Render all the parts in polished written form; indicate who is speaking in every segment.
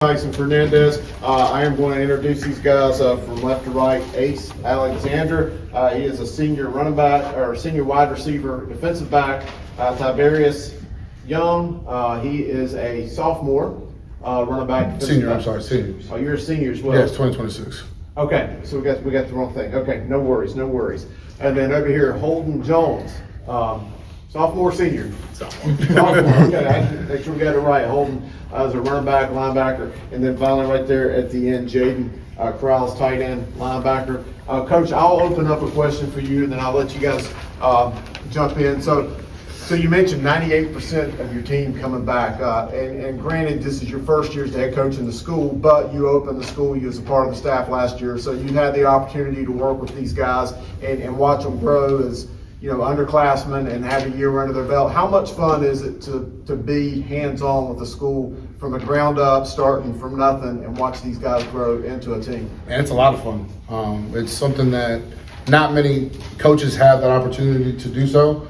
Speaker 1: Tyson Fernandez. I am going to introduce these guys from left to right. Ace Alexander. He is a senior running back or senior wide receiver, defensive back. Tiberius Young. He is a sophomore running back.
Speaker 2: Senior. I'm sorry, seniors.
Speaker 1: Oh, you're a senior as well.
Speaker 2: Yes, 2026.
Speaker 1: Okay, so we got the wrong thing. Okay, no worries. And then over here, Holden Jones. Sophomore, senior? Sophomore, okay, I make sure we got it right. Holden as a running back, linebacker, and then finally right there at the end, Jaden Corrales, tight end, linebacker. Coach, I'll open up a question for you, and then I'll let you guys jump in. So you mentioned 98% of your team coming back, and granted, this is your first year as the head coach in the school, but you opened the school, you was a part of the staff last year, so you had the opportunity to work with these guys and watch them grow as underclassmen and have a year under their belt. How much fun is it to be hands-on with the school from the ground up, starting from nothing, and watch these guys grow into a team?
Speaker 2: And it's a lot of fun. It's something that not many coaches have that opportunity to do so.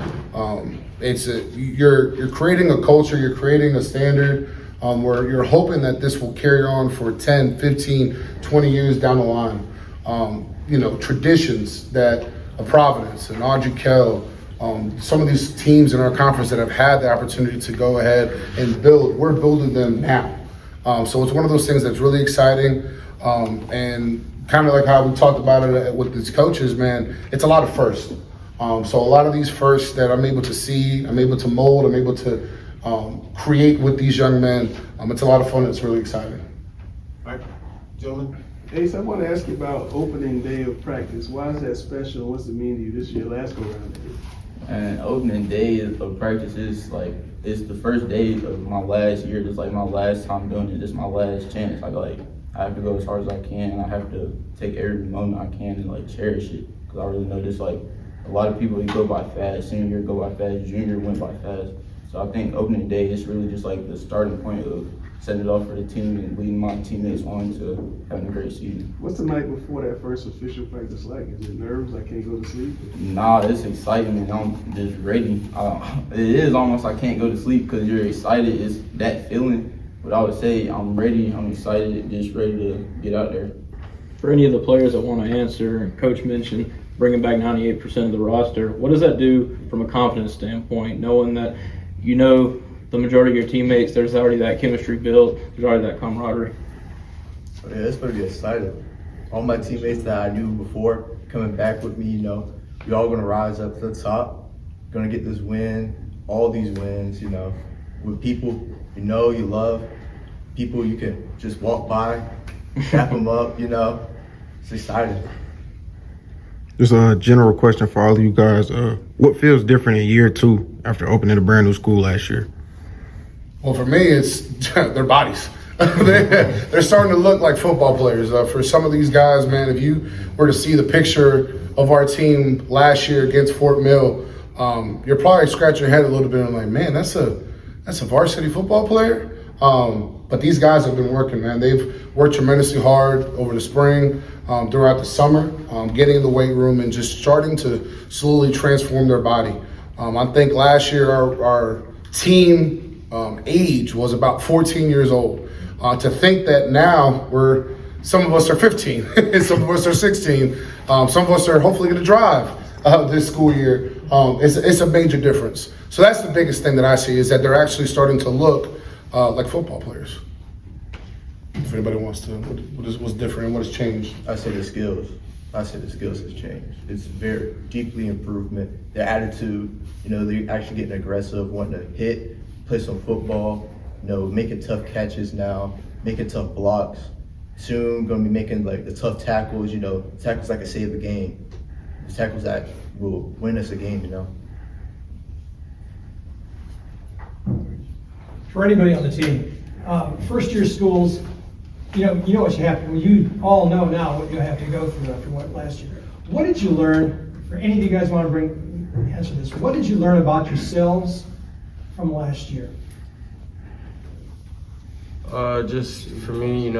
Speaker 2: You're creating a culture, you're creating a standard where you're hoping that this will carry on for 10, 15, 20 years down the line. Traditions that a Providence, an Audrey Kell, some of these teams in our conference that have had the opportunity to go ahead and build, we're building them now. So it's one of those things that's really exciting. And kind of like how we talked about it with these coaches, man, it's a lot of firsts. So a lot of these firsts that I'm able to see, I'm able to mold, I'm able to create with these young men, it's a lot of fun, it's really exciting.
Speaker 1: All right, gentlemen.
Speaker 3: Ace, I want to ask you about opening day of practice. Why is that special? What's it mean to you? This is your last go around.
Speaker 4: And opening day of practice is it's the first day of my last year. It's like my last time doing it. It's my last chance. I have to go as hard as I can. I have to take every moment I can and cherish it, because I really know this a lot of people, go by fast. Senior year go by fast. Junior went by fast. So I think opening day is really just the starting point of setting it off for the team and leading my teammates on to having a great season.
Speaker 3: What's the night before that first official practice like? Is it nerves? I can't go to sleep?
Speaker 4: Nah, it's excitement. I'm just ready. It is almost I can't go to sleep because you're excited. It's that feeling. But I would say I'm ready. I'm excited. Just ready to get out there.
Speaker 5: For any of the players that want to answer, Coach mentioned bringing back 98% of the roster. What does that do from a confidence standpoint, knowing that the majority of your teammates, there's already that chemistry built, there's already that camaraderie?
Speaker 6: Yeah, it's going to be exciting. All my teammates that I knew before coming back with me, we're all going to rise up to the top, going to get this win, all these wins, with people you love, people you can just walk by, tap them up, it's exciting.
Speaker 7: Just a general question for all of you guys. What feels different in year two after opening a brand new school last year?
Speaker 2: Well, for me, it's their bodies. They're starting to look like football players. For some of these guys, man, if you were to see the picture of our team last year against Fort Mill, you're probably scratching your head a little bit and like, man, that's a varsity football player. But these guys have been working, man. They've worked tremendously hard over the spring, throughout the summer, getting in the weight room and just starting to slowly transform their body. I think last year our team age was about 14 years old. To think that now some of us are 15, and some of us are 16, some of us are hopefully going to drive this school year. It's a major difference. So that's the biggest thing that I see, is that they're actually starting to look like football players. If anybody wants to, what's different and what has changed?
Speaker 6: I say the skills has changed. It's very deeply improvement. Their attitude, they're actually getting aggressive, wanting to hit, play some football, making tough catches now, making tough blocks. Soon going to be making the tough tackles, tackles that can save the game. The tackles that will win us a game,
Speaker 8: For anybody on the team, first year schools, you know what you have to, you all know now what you have to go through after what last year. What did you learn, for any of you guys want to answer this, what did you learn about yourselves from last year?
Speaker 9: Just for me,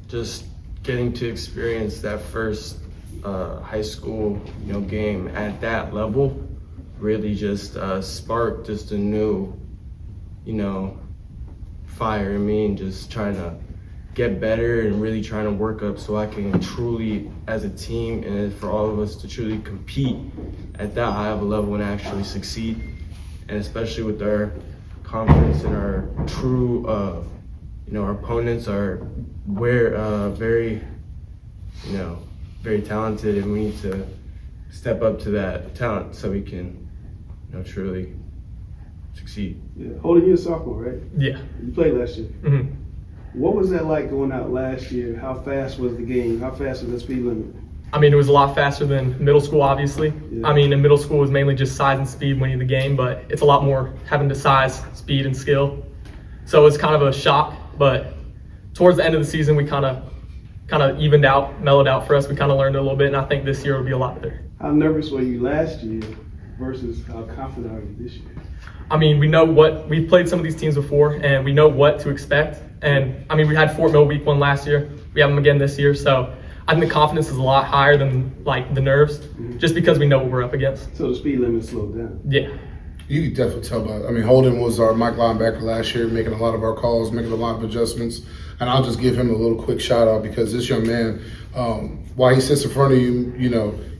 Speaker 9: just getting to experience that first high school, game at that level really just sparked just a new, fire in me and just trying to get better and really trying to work up so I can truly, as a team, and for all of us to truly compete at that high of a level and actually succeed. And especially with our confidence and our true, our opponents are very, very talented, and we need to step up to that talent so we can, truly succeed.
Speaker 3: Yeah. Holden, you're a sophomore, right?
Speaker 10: Yeah.
Speaker 3: You played last year.
Speaker 10: Mm-hmm.
Speaker 3: What was that like going out last year? How fast was the game? How fast was the speed limit?
Speaker 10: I mean, it was a lot faster than middle school, obviously.
Speaker 3: Yeah.
Speaker 10: I mean, in middle school, it was mainly just size and speed winning the game, but it's a lot more having to size, speed, and skill. So it's kind of a shock, but towards the end of the season, we kind of evened out, mellowed out for us. We kind of learned a little bit, and I think this year will be a lot better.
Speaker 3: How nervous were you last year versus how confident are you this year?
Speaker 10: I mean, we've played some of these teams before, and we know what to expect. And I mean, we had Fort Mill week 1 last year. We have them again this year. So I think the confidence is a lot higher than like the nerves, just because we know what we're up against.
Speaker 3: So the speed limit slowed down.
Speaker 10: Yeah.
Speaker 2: You can definitely tell by, I mean, Holden was our Mike linebacker last year, making a lot of our calls, making a lot of adjustments. And I'll just give him a little quick shout out because this young man, while he sits in front of you, you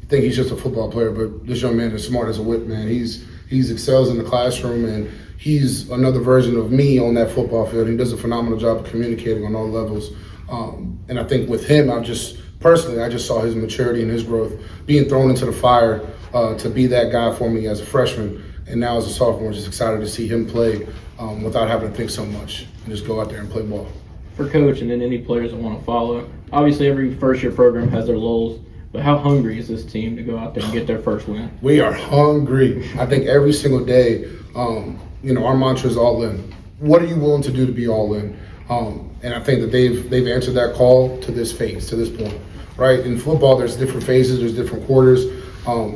Speaker 2: think he's just a football player, but this young man is smart as a whip, man. He's excels in the classroom, and he's another version of me on that football field. He does a phenomenal job of communicating on all levels. And I think with him, I just saw his maturity and his growth being thrown into the fire to be that guy for me as a freshman. And now as a sophomore, just excited to see him play without having to think so much and just go out there and play ball.
Speaker 5: For Coach and then any players that want to follow, obviously every first-year program has their lulls, but how hungry is this team to go out there and get their first win?
Speaker 2: We are hungry. I think every single day, our mantra is all in. What are you willing to do to be all in? And I think that they've answered that call to this phase, to this point, right? In football, there's different phases, there's different quarters.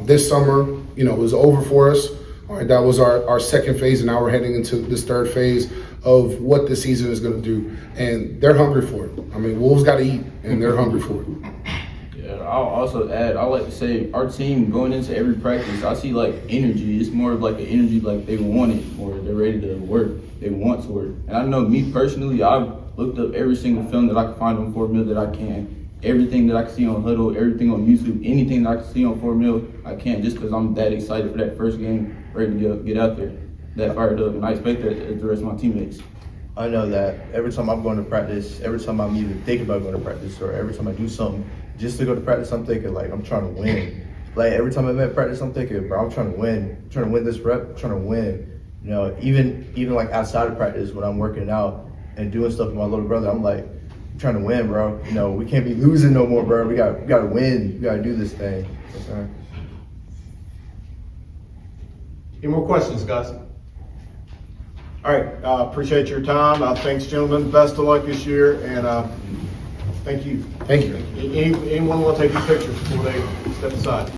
Speaker 2: This summer, it was over for us. All right, that was our second phase, and now we're heading into this third phase of what the season is going to do. And they're hungry for it. I mean, Wolves got to eat, and they're hungry for it.
Speaker 4: Yeah, I'll also add, I like to say our team going into every practice, I see like energy. It's more of like an energy like they want it, or they're ready to work. They want to work. And I know me personally, I've looked up every single film that I can find on Fort Mill that I can. Everything that I can see on Huddle, everything on YouTube, anything that I can see on Fort Mill, I can, just because I'm that excited for that first game, ready to get out there, that fired up. And I expect that as the rest of my teammates.
Speaker 6: I know that every time I'm going to practice, every time I'm even thinking about going to practice, or every time I do something just to go to practice, I'm thinking like I'm trying to win. Like every time I'm at practice, I'm thinking, bro, I'm trying to win. I'm trying to win this rep. I'm trying to win. Even like outside of practice when I'm working out and doing stuff with my little brother, I'm like, I'm trying to win, bro. We can't be losing no more, bro. We got to win. We got to do this thing. Okay.
Speaker 1: Any more questions, guys? All right, appreciate your time. Thanks, gentlemen. Best of luck this year, and thank you.
Speaker 2: Thank you.
Speaker 1: Anyone want to take these pictures before they step aside?